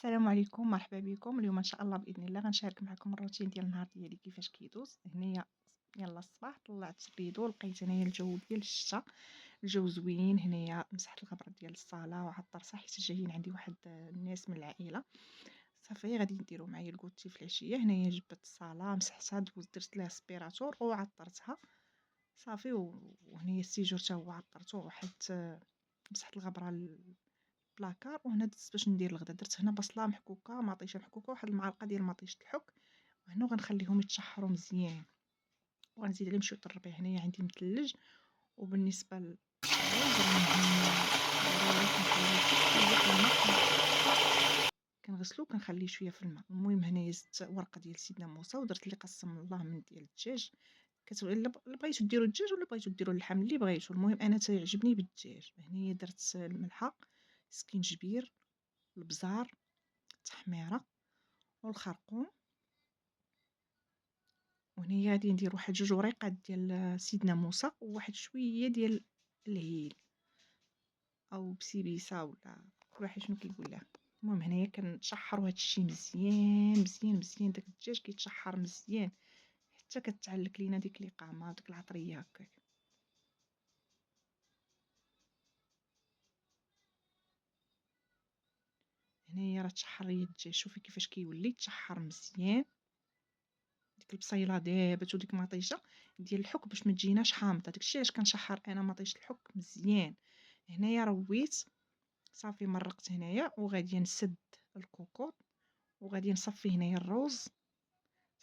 السلام عليكم، مرحبا بكم. اليوم ان شاء الله باذن الله غنشارك معكم الروتين ديال النهار ديالي كيفاش كيدوز. هنايا يلا الصباح طلعت الريدو، لقيت هنايا الجو ديال الشتا، الجو زوين. هنايا مسحت الغبره ديال الصاله وعطرتها حيت جايين عندي واحد الناس من العائله. صافي غادي نديرو معايا الكوتي في العشيه. هنايا جبت الصاله مسحتها، درت لها سبيراتور وعطرتها صافي. وهنايا السيجور حتى هو عطرته وحيت مسحت الغبره بلاكار. وهنا دزت باش ندير الغدا، درت هنا بصله محكوكه، مطيشه محكوكه، واحد المعلقه ديال مطيشه الحك. وهنا غنخليهم يتشحروا مزيان وغنزيد عليهم شويه الربيع. هنايا عندي مثلج. وبالنسبه للرز راني ضروري كنخليه شويه في الماء، كنغسلو كنخليه شويه في الماء. المهم هنايا زدت ورقه ديال سيدنا موسى ودرت اللي قسم الله من ديال الدجاج. الا بغيتو ديروا الدجاج ولا بغيتو ديروا اللحم اللي بغيتو، المهم انا تيعجبني بالدجاج. هنايا درت الملحه، سكينجبير، البزار، التحميره والخرقوم. وهنايا غادي ندير واحد جوج وريقات ديال سيدنا موسى وواحد شويه ديال الهيل او بسيبيسه ولا كل واحد شنو كيقول لها. المهم هنايا كنشحروا هادشي مزيان مزيان مزيان. داك الدجاج كيتشحر مزيان حتى كتعلق لينا ديك الاقامه ديك العطريه هكاك. هنايا راه تشحر ليا الدجاج، شوفي كيفاش كيولي تشحر مزيان. ديك البصيله دابت وديك مطيشه ديال الحك باش ما تجيناش حامضه، داكشي علاش كنشحر انا مطيشه الحك مزيان. هنايا رويت صافي، مرقت هنايا وغادي نسد الكوكوط وغادي نصفي هنايا الروز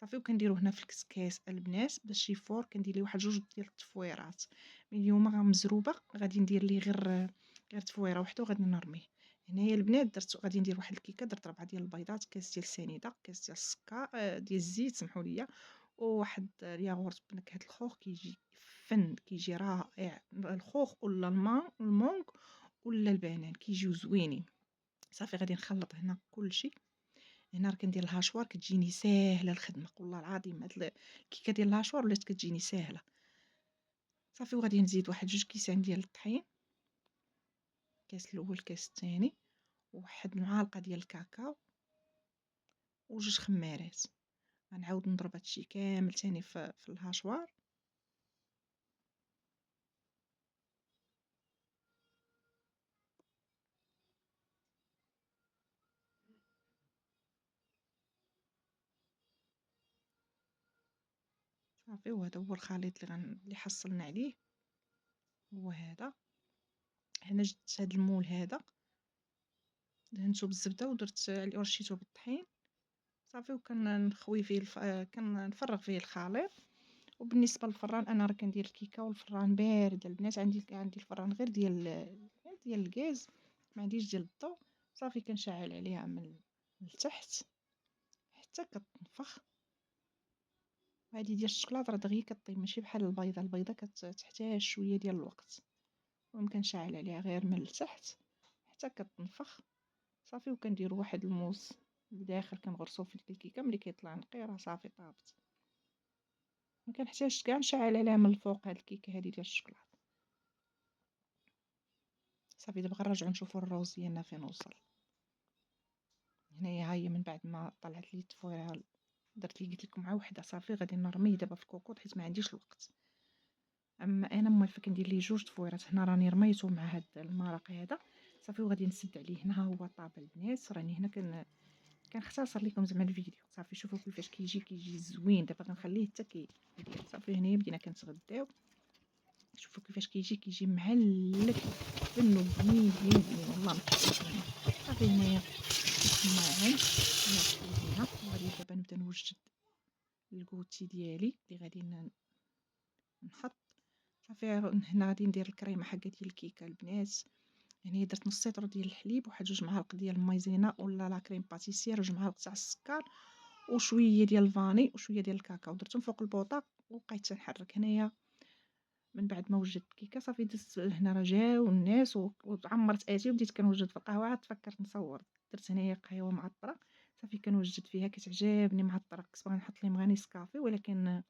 صافي. وكنديرو هنا في الكسكاس البنات باش يفور، كندير ليه واحد جوج ديال التفويرات. من اليوم مزروبه غادي ندير ليه غير تفويره وحده وغادي نرميه. هنايا البنات درت غادي ندير واحد الكيكه، درت 4 ديال البيضات، كاس ديال السنيده، كاس ديال السكر ديال الزيت سمحوا لي، وواحد الياغورت بنكهه الخوخ كيجي فن، كيجي رائع. الخوخ ولا المونغ ولا البنان كيجيو زوينين. صافي غادي نخلط هنا كلشي. هنا راه كندير الهاشوار كتجيني ساهله الخدمه، والله العظيم هاد الكيكه ديال الهاشوار ولات كتجيني ساهله صافي. وغادي نزيد واحد جوج كيسان ديال الطحين، كاس الاول كاس الثاني، وواحد المعالقه ديال الكاكاو وجوج خمارات. غنعاود نضرب هادشي كامل تاني في الهاشوار. صافي وهذا هو الخليط اللي حصلنا عليه هو هذا. هنا جبت هاد المول هذا دهنتو بالزبده ودرت عليه رشيتو بالطحين صافي. وكنخوي فيه كنفرغ فيه الخليط. وبالنسبه للفران انا راه كندير الكيكه والفران بارد البنات. عندي الفران غير ديال الغاز، ما عنديش ديال الضو. صافي كنشعل عليها من التحت حتى كتنفخ. هذه ديال الشكلاط راه دغيا كطيب، ماشي بحال البيضه كتحتاج شويه ديال الوقت. ممكن نشعل عليها غير من التحت حتى كتنفخ صافي. وكندير واحد الموس لداخل كنغرسو في الكيكه، ملي كيطلع نقي راه صافي طابت. ما كنحتاجش كاع نشعل عليها من الفوق. هاد الكيكه هذه ديال الشكلاط صافي. دابا غنرجعو نشوفو الروز ديالنا فين وصل. هنايا ها هي من بعد ما طلعت لي التفويره درت لي قلت لكم مع وحده صافي. غادي نرميه دابا في الكوكوط حيت ما عنديش الوقت. اما انا موالفه كندير ليه جوج تفويرات. هنا راني رميته مع هاد المرق هذا صافي. وغادي نسد عليه. هنا هو طاب البنات. راني هنا كنختصر لكم زعما الفيديو صافي. شوفوا كيفاش كيجي زوين. دابا غنخليه حتى يدير صافي. هنايا بدينا كنتغداو. شوفوا كيفاش كيجي معلك بنو بنين بنين بنين والله ما كيعجبني. صافي هنايا الطماعم هنا وغادي دابا نبدا نوجد الكوتي ديالي اللي غادي نحط صافي. هنا غادي ندير الكريمه حقه ديال الكيكه البنات. هنا درت نص لتر ديال الحليب، واحد جوج معالق ديال المايزينا ولا لا كريم باتيسير، جوج معالق تاع السكر وشويه ديال الفاني وشويه ديال الكاكاو. درتهم فوق البوطه وبقيت تنحرك. هنايا من بعد ما وجدت الكيكه صافي دزت هنا راه جاو الناس وعمرت اتي وبديت كنوجد في القهوه. عاد تفكرت نصور، درت هنايا قهوه معطره صافي كنوجد فيها. كتعجبني معطره، كنت باغا نحط لهم غير نسكافي ولكن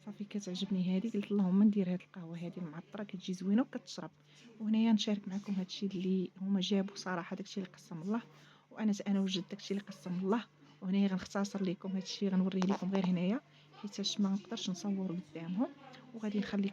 صافي كتعجبني هذه. قلت اللهم ندير هذه القهوه هذه المعطره كتجي زوينه وكتشرب. وهنايا نشارك معكم هادشي اللي هما جابوا صراحه داكشي اللي قسم الله. وانا وجدت داكشي اللي قسم الله. وهنايا غنختصر لكم هادشي، غنوريه لكم غير هنايا حيتاش ما نقدرش نصور قدامهم، وغادي نخليكم